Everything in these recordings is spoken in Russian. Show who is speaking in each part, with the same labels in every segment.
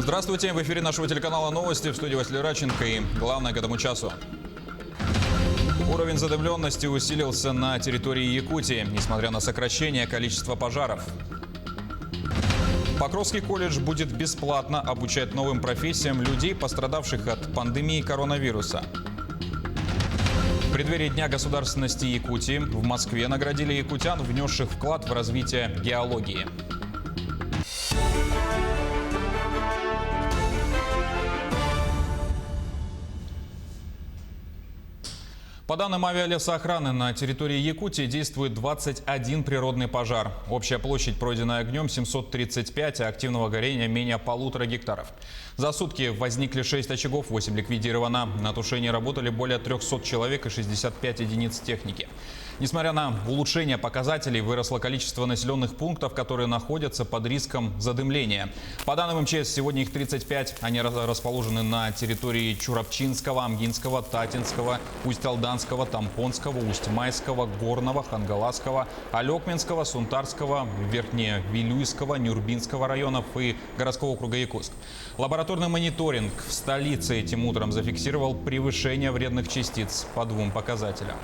Speaker 1: Здравствуйте, в эфире нашего телеканала новости, в студии Василий Раченко и главное к этому часу. Уровень задымленности усилился на территории Якутии, несмотря на сокращение количества пожаров. Покровский колледж будет бесплатно обучать новым профессиям людей, пострадавших от пандемии коронавируса. В преддверии Дня государственности Якутии в Москве наградили якутян, внесших вклад в развитие геологии. По данным авиалесоохраны, на территории Якутии действует 21 природный пожар. Общая площадь, пройденная огнем, 735, а активного горения менее 1,5 гектаров. За сутки возникли 6 очагов, 8 ликвидировано. На тушении работали более 300 человек и 65 единиц техники. Несмотря на улучшение показателей, выросло количество населенных пунктов, которые находятся под риском задымления. По данным МЧС, сегодня их 35. Они расположены на территории Чурапчинского, Амгинского, Татинского, Усть-Алданского, Тампонского, Усть-Майского, Горного, Хангаласского, Алекминского, Сунтарского, Верхневилюйского, Нюрбинского районов и городского округа Якутск. Лабораторный мониторинг в столице этим утром зафиксировал превышение вредных частиц по 2 показателям.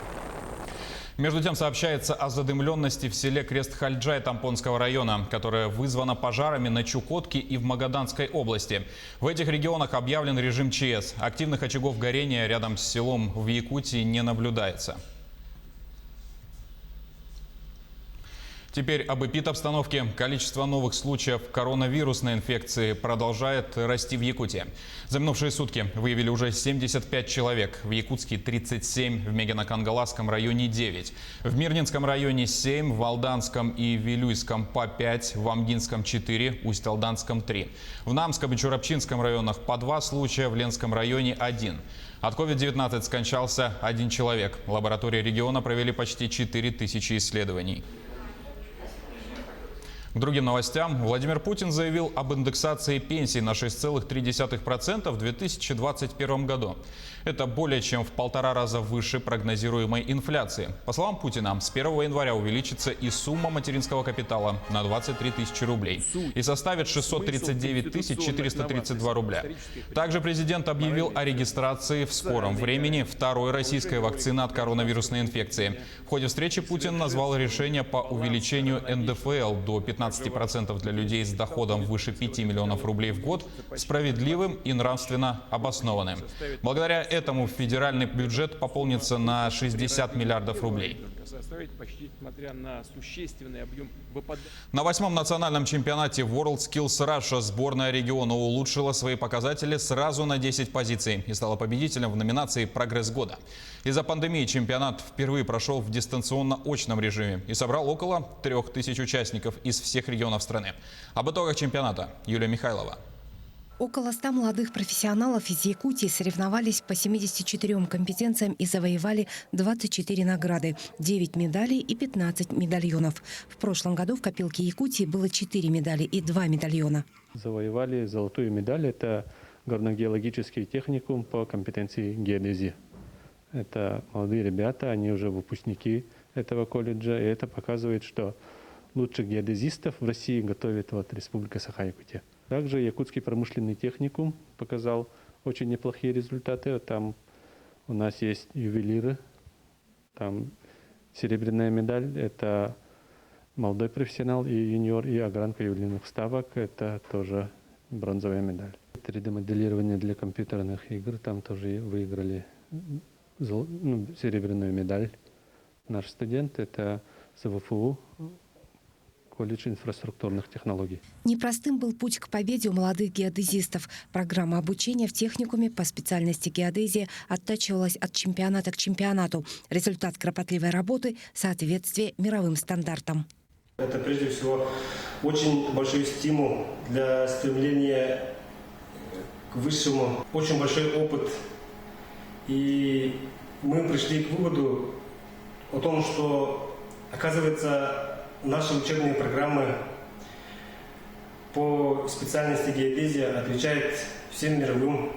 Speaker 1: Между тем сообщается о задымленности в селе Крест-Хальджай Тампонского района, которая вызвана пожарами на Чукотке и в Магаданской области. В этих регионах объявлен режим ЧС. Активных очагов горения рядом с селом в Якутии не наблюдается. Теперь об эпидобстановке. Количество новых случаев коронавирусной инфекции продолжает расти в Якутии. За минувшие сутки выявили уже 75 человек. В Якутске 37, в Мегино-Кангаласском районе 9. В Мирнинском районе 7, в Алданском и Вилюйском по 5, в Амгинском 4, Усть-Алданском 3. В Намском и Чурапчинском районах по 2 случая, в Ленском районе 1. От COVID-19 скончался 1 человек. Лаборатории региона провели почти 4000 исследований. К другим новостям. Владимир Путин заявил об индексации пенсий на 6,3% в 2021 году. Это более чем в 1,5 раза выше прогнозируемой инфляции. По словам Путина, с 1 января увеличится и сумма материнского капитала на 23 тысячи рублей и составит 639 432 рубля. Также президент объявил о регистрации в скором времени второй российской вакцины от коронавирусной инфекции. В ходе встречи Путин назвал решение по увеличению НДФЛ до 15% для людей с доходом выше 5 миллионов рублей в год справедливым и нравственно обоснованным. Благодаря этому федеральный бюджет пополнится на 60 миллиардов рублей. На 8-м национальном чемпионате WorldSkills Russia сборная региона улучшила свои показатели сразу на 10 позиций и стала победителем в номинации «Прогресс года». Из-за пандемии чемпионат впервые прошел в дистанционно-очном режиме и собрал около 3000 участников из всех регионов страны. Об итогах чемпионата Юлия Михайлова.
Speaker 2: Около 100 молодых профессионалов из Якутии соревновались по 74 компетенциям и завоевали 24 награды, 9 медалей и 15 медальонов. В прошлом году в копилке Якутии было 4 медали и 2 медальона.
Speaker 3: Завоевали золотую медаль. Это горно-геологический техникум по компетенции геодезии. Это молодые ребята, они уже выпускники этого колледжа. И это показывает, что лучших геодезистов в России готовит Республика Саха-Якутия. Также Якутский промышленный техникум показал очень неплохие результаты. Там у нас есть ювелиры, там серебряная медаль, это молодой профессионал и юниор, и огранка ювелирных ставок, это тоже бронзовая медаль. 3D-моделирование для компьютерных игр, там тоже выиграли серебряную медаль. Наш студент, это СВФУ, колледж инфраструктурных технологий.
Speaker 2: Непростым был путь к победе у молодых геодезистов. Программа обучения в техникуме по специальности геодезия оттачивалась от чемпионата к чемпионату. Результат кропотливой работы – соответствие мировым стандартам.
Speaker 4: Это прежде всего очень большой стимул для стремления к высшему, очень большой опыт. И мы пришли к выводу о том, что, оказывается, наши учебные программы по специальности геодезия отвечают всем мировым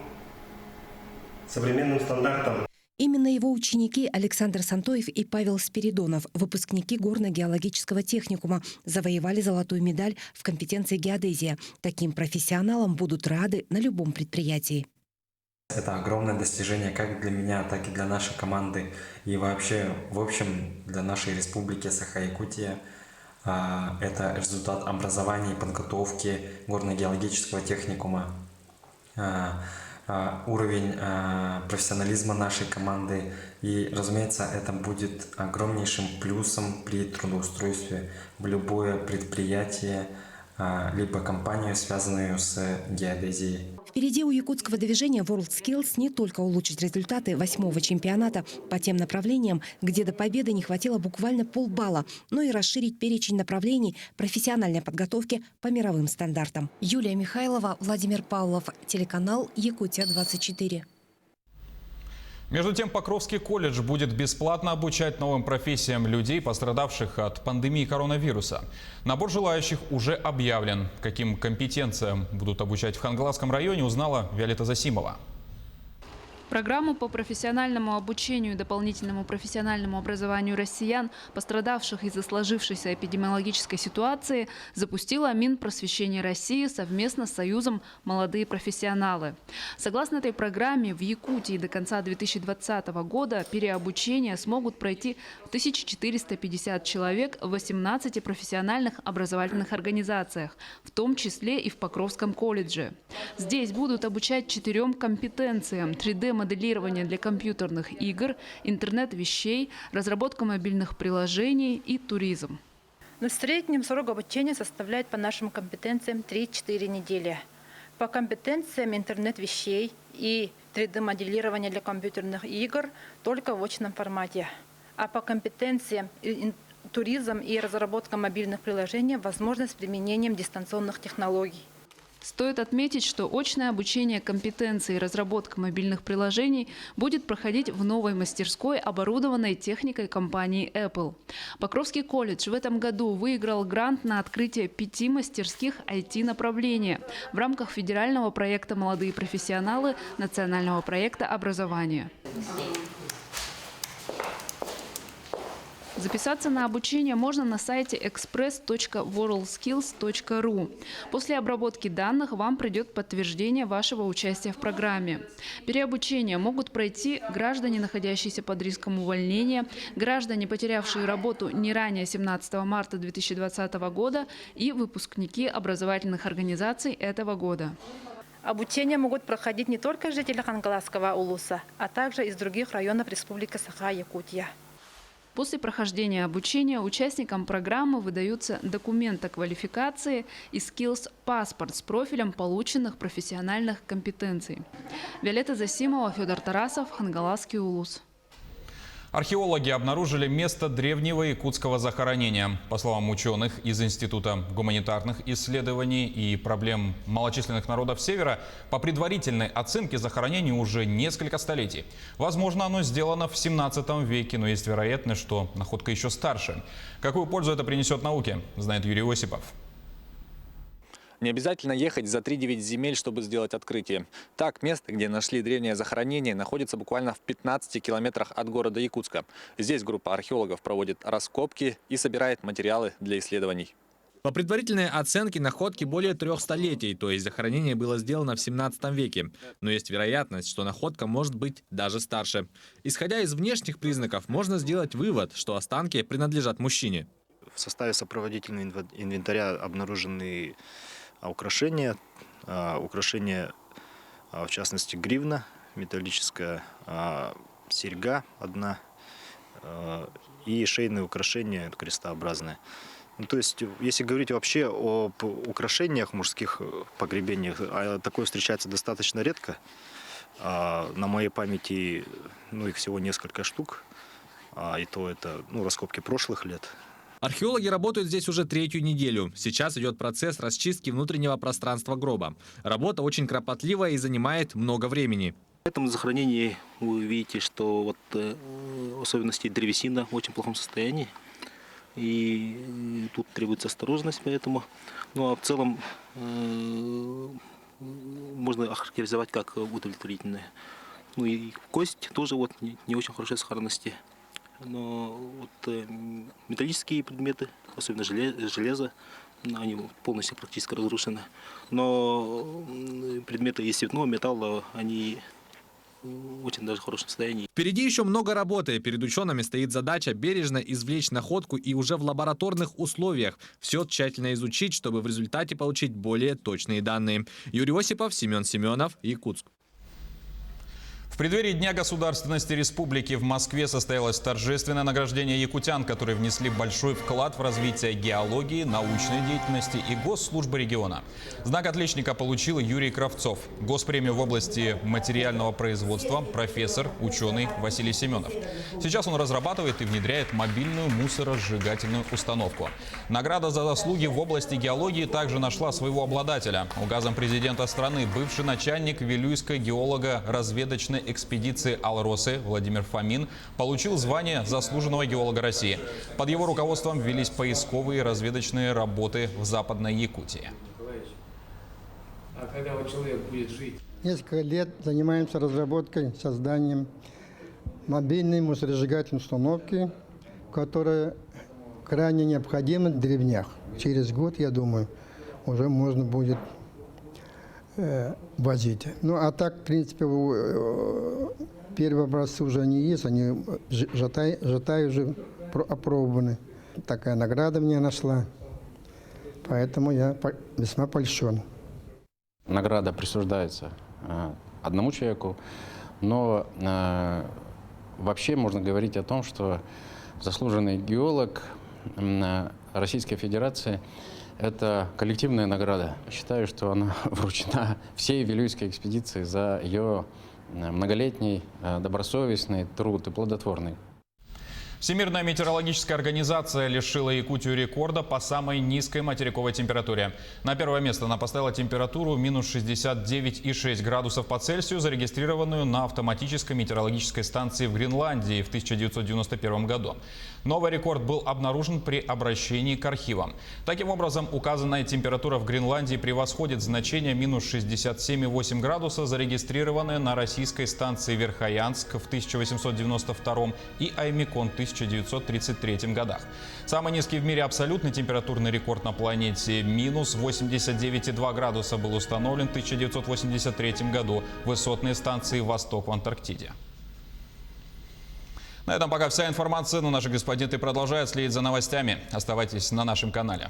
Speaker 4: современным стандартам.
Speaker 2: Именно его ученики Александр Сантоев и Павел Спиридонов, выпускники горно-геологического техникума, завоевали золотую медаль в компетенции геодезия. Таким профессионалам будут рады на любом предприятии.
Speaker 5: Это огромное достижение как для меня, так и для нашей команды и вообще, в общем, для нашей республики Саха-Якутия. Это результат образования и подготовки горно-геологического техникума. Уровень профессионализма нашей команды. И, разумеется, это будет огромнейшим плюсом при трудоустройстве в любое предприятие, либо компанию, связанную с геодезией.
Speaker 2: Впереди у якутского движения WorldSkills не только улучшить результаты 8-го чемпионата по тем направлениям, где до победы не хватило буквально полбалла, но и расширить перечень направлений профессиональной подготовки по мировым стандартам. Юлия Михайлова, Владимир Павлов, телеканал Якутия-24.
Speaker 1: Между тем, Покровский колледж будет бесплатно обучать новым профессиям людей, пострадавших от пандемии коронавируса. Набор желающих уже объявлен. Каким компетенциям будут обучать в Хангаласском районе, узнала Виолетта Засимова.
Speaker 6: Программу по профессиональному обучению и дополнительному профессиональному образованию россиян, пострадавших из-за сложившейся эпидемиологической ситуации, запустила Минпросвещение России совместно с Союзом «Молодые профессионалы». Согласно этой программе, в Якутии до конца 2020 года переобучение смогут пройти 1450 человек в 18 профессиональных образовательных организациях, в том числе и в Покровском колледже. Здесь будут обучать 4 компетенциям: 3D-моделирование для компьютерных игр, интернет вещей, разработка мобильных приложений и туризм.
Speaker 7: Но в среднем срок обучения составляет по нашим компетенциям 3-4 недели. По компетенциям интернет вещей и 3D-моделирование для компьютерных игр только в очном формате. А по компетенциям туризм и разработка мобильных приложений возможно с применением дистанционных технологий.
Speaker 6: Стоит отметить, что очное обучение компетенции и разработка мобильных приложений будет проходить в новой мастерской, оборудованной техникой компании Apple. Покровский колледж в этом году выиграл грант на открытие 5 мастерских IT-направления в рамках федерального проекта «Молодые профессионалы» национального проекта образования. Записаться на обучение можно на сайте express.worldskills.ru. После обработки данных вам придет подтверждение вашего участия в программе. Переобучение могут пройти граждане, находящиеся под риском увольнения, граждане, потерявшие работу не ранее 17 марта 2020 года и выпускники образовательных организаций этого года.
Speaker 7: Обучение могут проходить не только жители Хангаласского улуса, а также из других районов Республики Саха-Якутия.
Speaker 6: После прохождения обучения участникам программы выдаются документы о квалификации и skills-паспорт с профилем полученных профессиональных компетенций. Виолетта Засимова, Федор Тарасов, Хангаласский улус.
Speaker 1: Археологи обнаружили место древнего якутского захоронения. По словам ученых из Института гуманитарных исследований и проблем малочисленных народов Севера, по предварительной оценке захоронения уже несколько столетий. Возможно, оно сделано в 17 веке, но есть вероятность, что находка еще старше. Какую пользу это принесет науке, знает Юрий Осипов.
Speaker 8: Не обязательно ехать за 3-9 земель, чтобы сделать открытие. Так, место, где нашли древнее захоронение, находится буквально в 15 километрах от города Якутска. Здесь группа археологов проводит раскопки и собирает материалы для исследований.
Speaker 9: По предварительной оценке находки более 3 столетий, то есть захоронение было сделано в 17 веке. Но есть вероятность, что находка может быть даже старше. Исходя из внешних признаков, можно сделать вывод, что останки принадлежат мужчине.
Speaker 10: В составе сопроводительного инвентаря обнаружены украшения, в частности гривна металлическая, серьга одна и шейные украшения крестообразные. Ну, то есть, если говорить вообще об украшениях мужских погребениях, такое встречается достаточно редко. На моей памяти их всего несколько штук, и то это раскопки прошлых лет.
Speaker 9: Археологи работают здесь уже 3-ю неделю. Сейчас идет процесс расчистки внутреннего пространства гроба. Работа очень кропотливая и занимает много времени.
Speaker 11: В этом захоронении вы видите, что особенности древесина в очень плохом состоянии. И тут требуется осторожность, поэтому. Ну а в целом можно охарактеризовать как удовлетворительное. Ну и кость тоже вот не очень хорошей сохранности. Но вот металлические предметы, особенно железо, они полностью практически разрушены. Но предметы из цветного металла, они очень даже в хорошем состоянии.
Speaker 9: Впереди еще много работы. Перед учеными стоит задача бережно извлечь находку и уже в лабораторных условиях все тщательно изучить, чтобы в результате получить более точные данные. Юрий Осипов, Семен Семенов, Якутск.
Speaker 1: В преддверии Дня государственности республики в Москве состоялось торжественное награждение якутян, которые внесли большой вклад в развитие геологии, научной деятельности и госслужбы региона. Знак отличника получил Юрий Кравцов. Госпремию в области материального производства профессор, ученый Василий Семенов. Сейчас он разрабатывает и внедряет мобильную мусоросжигательную установку. Награда за заслуги в области геологии также нашла своего обладателя. Указом президента страны бывший начальник Вилюйской геолого-разведочной экспедиции «Алросы» Владимир Фомин получил звание заслуженного геолога России. Под его руководством велись поисковые и разведочные работы в Западной Якутии.
Speaker 12: А когда вот человек будет жить?
Speaker 13: Несколько лет занимаемся разработкой, созданием мобильной мусоросжигательной установки, которая крайне необходима в деревнях. Через год, я думаю, уже можно будет возить. Ну, а так, в принципе, первые образцы уже они есть, они жатай уже опробованы. Такая награда мне нашла, поэтому я весьма польщен.
Speaker 14: Награда присуждается одному человеку, но вообще можно говорить о том, что заслуженный геолог Российской Федерации – это коллективная награда. Считаю, что она вручена всей Вилюйской экспедиции за ее многолетний, добросовестный труд и плодотворный.
Speaker 1: Всемирная метеорологическая организация лишила Якутию рекорда по самой низкой материковой температуре. На первое место она поставила температуру минус 69,6 градусов по Цельсию, зарегистрированную на автоматической метеорологической станции в Гренландии в 1991 году. Новый рекорд был обнаружен при обращении к архивам. Таким образом, указанная температура в Гренландии превосходит значение минус 67,8 градуса, зарегистрированное на российской станции Верхоянск в 1892 и Аймикон в 1933 годах. Самый низкий в мире абсолютный температурный рекорд на планете минус 89,2 градуса был установлен в 1983 году в высотной станции «Восток» в Антарктиде. На этом пока вся информация, но наши корреспонденты продолжают следить за новостями. Оставайтесь на нашем канале.